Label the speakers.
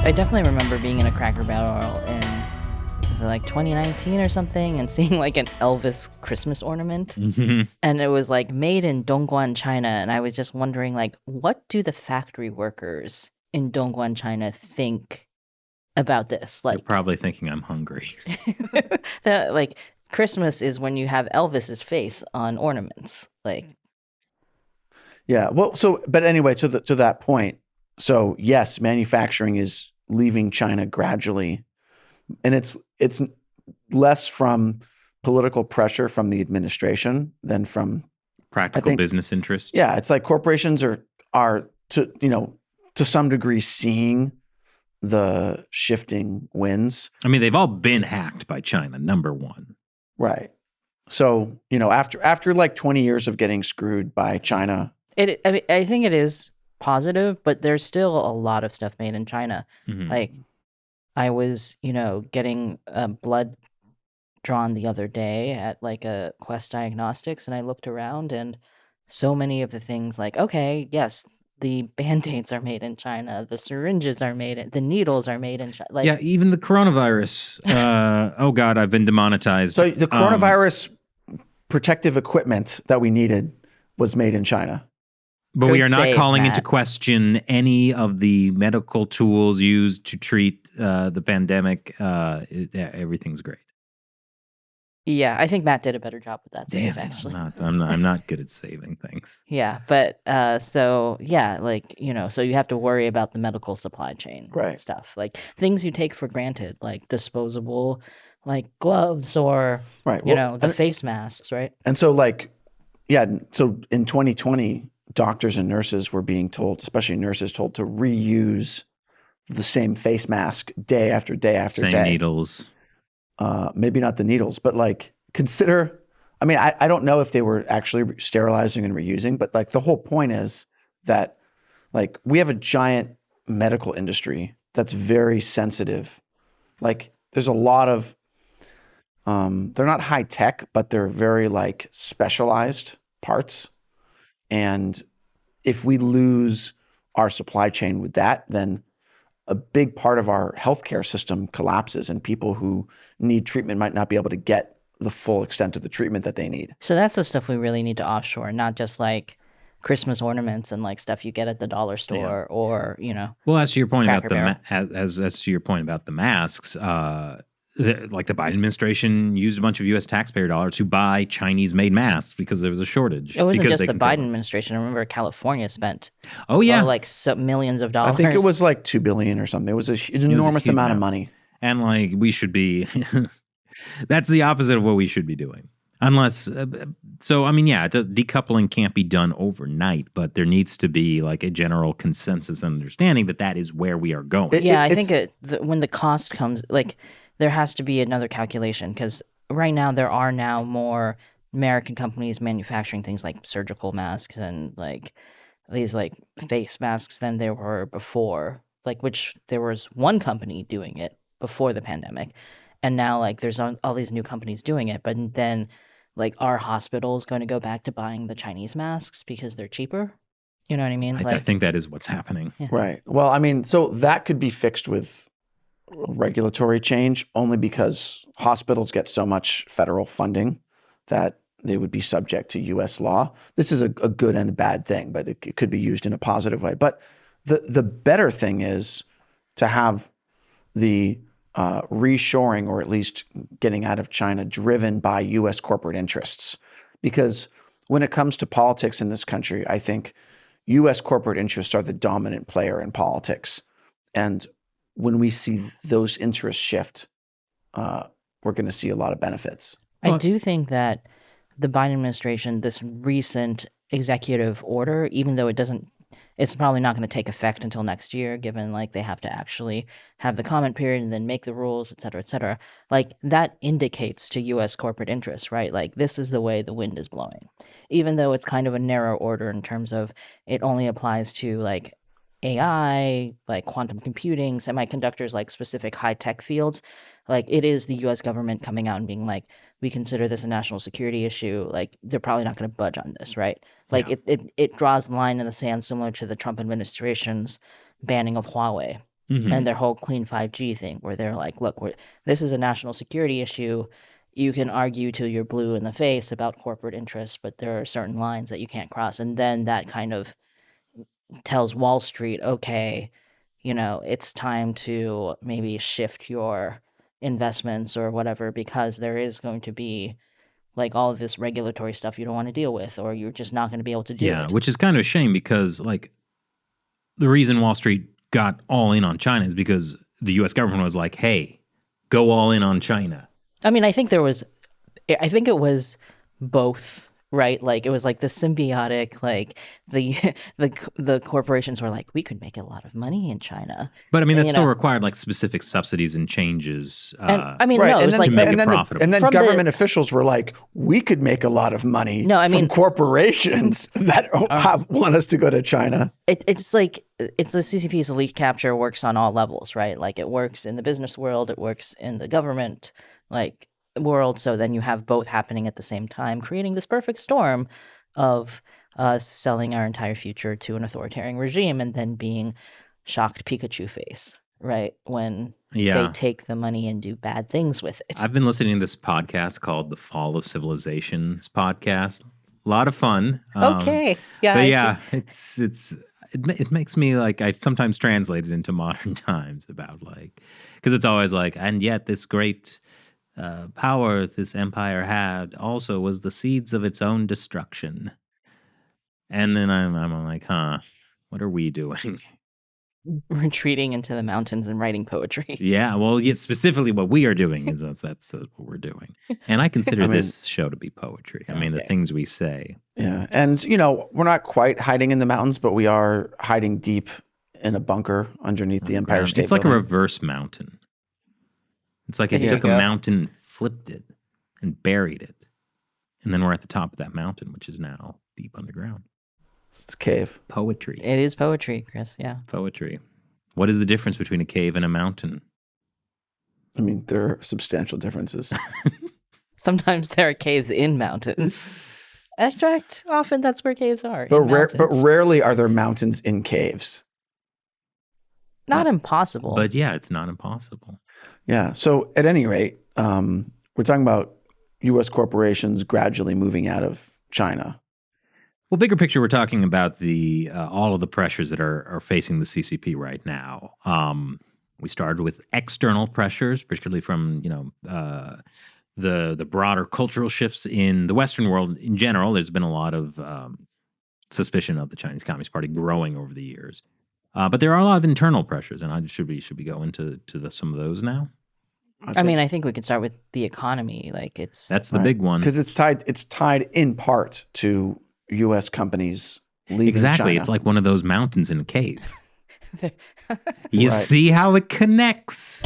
Speaker 1: I definitely remember being in a Cracker Barrel in, was it like 2019 or something, and seeing like an Elvis Christmas ornament. And it was like made in Dongguan, China. And I was just wondering, like, what do the factory workers in Dongguan, China think about this?
Speaker 2: They're
Speaker 1: Like,
Speaker 2: probably thinking I'm hungry.
Speaker 1: like Christmas is when you have Elvis's face on ornaments. Like,
Speaker 3: Yeah. Well, but anyway, to that point, so yes, manufacturing is leaving China gradually, and it's less from political pressure from the administration than from
Speaker 2: Practical business interests.
Speaker 3: Yeah, it's like corporations are to some degree seeing the shifting winds.
Speaker 2: I mean, they've all been hacked by China, number one.
Speaker 3: Right. So, after like 20 years of getting screwed by China.
Speaker 1: I think it is positive, but there's still a lot of stuff made in China.
Speaker 2: Mm-hmm.
Speaker 1: Like, I was, getting blood drawn the other day at like a Quest Diagnostics, and I looked around, and so many of the things, like, okay, yes, the Band-Aids are made in China, the syringes are made, the needles are made in China. Like,
Speaker 2: yeah, even the coronavirus. Oh God, I've been demonetized.
Speaker 3: So the coronavirus protective equipment that we needed was made in China.
Speaker 2: But we are not calling into question any of the medical tools used to treat the pandemic. Everything's great.
Speaker 1: Yeah, I think Matt did a better job with that save, actually.
Speaker 2: I'm not good at saving things.
Speaker 1: Yeah, but so yeah, like, so you have to worry about the medical supply chain stuff, like things you take for granted, like disposable, like gloves or the face masks, right?
Speaker 3: And so so in 2020, doctors and nurses were being told, especially nurses, told to reuse the same face mask day after day after day.
Speaker 2: Same needles.
Speaker 3: Maybe not the needles, but like consider, I mean, I don't know if they were actually sterilizing and reusing, but like the whole point is that like we have a giant medical industry that's very sensitive. Like there's a lot of, they're not high tech, but they're very like specialized parts. And if we lose our supply chain with that, then a big part of our healthcare system collapses, and people who need treatment might not be able to get the full extent of the treatment that they need.
Speaker 1: So that's the stuff we really need to offshore, not just like Christmas ornaments and like stuff you get at the dollar store or,
Speaker 2: Well, as to your point about
Speaker 1: Cracker
Speaker 2: to your point about the masks, like the Biden administration used a bunch of U.S. taxpayer dollars to buy Chinese-made masks because there was a shortage.
Speaker 1: It wasn't just the Biden administration. I remember California spent millions of dollars.
Speaker 3: I think it was like $2 billion or something. It was an enormous amount of money.
Speaker 2: And like we should be, that's the opposite of what we should be doing. Unless, decoupling can't be done overnight, but there needs to be like a general consensus and understanding that is where we are going.
Speaker 1: I think when the cost comes, like, there has to be another calculation, because right now there are now more American companies manufacturing things like surgical masks and like these like face masks than there were before, like which there was one company doing it before the pandemic. And now like there's all these new companies doing it, but then like our hospital is going to go back to buying the Chinese masks because they're cheaper. You know what I mean?
Speaker 2: I think that is what's happening.
Speaker 1: Yeah.
Speaker 3: Right. Well, I mean, so that could be fixed with regulatory change, only because hospitals get so much federal funding that they would be subject to U.S. law. This is a good and a bad thing, but it could be used in a positive way. But the better thing is to have the reshoring, or at least getting out of China, driven by U.S. corporate interests. Because when it comes to politics in this country, I think U.S. corporate interests are the dominant player in politics. And when we see those interests shift, we're going to see a lot of benefits.
Speaker 1: I do think that the Biden administration, this recent executive order, even though it's probably not going to take effect until next year, given like they have to actually have the comment period and then make the rules, et cetera, like that indicates to U.S. corporate interests, right? Like this is the way the wind is blowing, even though it's kind of a narrow order in terms of it only applies to like AI, like quantum computing, semiconductors, like specific high-tech fields. Like it is the U.S. government coming out and being like, we consider this a national security issue. Like they're probably not going to budge on this, right? Like it draws the line in the sand, similar to the Trump administration's banning of Huawei. and their whole clean 5G thing, where they're like, look, this is a national security issue. You can argue till you're blue in the face about corporate interests, but there are certain lines that you can't cross. And then that kind of tells Wall Street, okay, it's time to maybe shift your investments or whatever, because there is going to be like all of this regulatory stuff you don't want to deal with, or you're just not going to be able to do it.
Speaker 2: Yeah, which is kind of a shame, because like the reason Wall Street got all in on China is because the U.S. government was like, hey, go all in on China.
Speaker 1: I mean, I think it was both, right? Like it was like the symbiotic, like the corporations were like, we could make a lot of money in China.
Speaker 2: But I mean, that still required like specific subsidies and changes.
Speaker 1: And I mean, no, it was like
Speaker 2: to make it profitable.
Speaker 3: And then government officials were like, we could make a lot of money from corporations that want us to go to China.
Speaker 1: It's like, it's the CCP's elite capture works on all levels, right? Like it works in the business world, it works in the government like world. So then you have both happening at the same time, creating this perfect storm of selling our entire future to an authoritarian regime and then being shocked Pikachu face, right? When they take the money and do bad things with it.
Speaker 2: I've been listening to this podcast called The Fall of Civilizations podcast. A lot of fun.
Speaker 1: Okay. Yeah.
Speaker 2: But yeah, it makes me like, I sometimes translate it into modern times about like, because it's always like, and yet this great power this empire had also was the seeds of its own destruction. And then I'm like, what are we doing?
Speaker 1: Retreating into the mountains and writing poetry.
Speaker 2: Yeah, well, specifically what we are doing is that's what we're doing. And I consider this show to be poetry. I mean, the things we say.
Speaker 3: Yeah, and we're not quite hiding in the mountains, but we are hiding deep in a bunker underneath the Empire State Building.
Speaker 2: It's like a reverse mountain. It's like if you took a mountain and flipped it and buried it. And then we're at the top of that mountain, which is now deep underground.
Speaker 3: It's a cave.
Speaker 2: Poetry.
Speaker 1: It is poetry, Chris. Yeah.
Speaker 2: Poetry. What is the difference between a cave and a mountain?
Speaker 3: I mean, there are substantial differences.
Speaker 1: Sometimes there are caves in mountains. In fact, often that's where caves are.
Speaker 3: But rarely are there mountains in caves.
Speaker 1: Not impossible.
Speaker 2: But yeah, it's not impossible.
Speaker 3: Yeah. So at any rate, we're talking about U.S. corporations gradually moving out of China.
Speaker 2: Well, bigger picture, we're talking about the all of the pressures that are facing the CCP right now. We started with external pressures, particularly from the broader cultural shifts in the Western world in general. There's been a lot of suspicion of the Chinese Communist Party growing over the years, but there are a lot of internal pressures, and should we go into some of those now?
Speaker 1: I mean, I think we could start with the economy. Like
Speaker 2: that's the big one,
Speaker 3: because it's tied in part to U.S. companies leaving
Speaker 2: Exactly.
Speaker 3: China.
Speaker 2: It's like one of those mountains in a cave. You see how it connects.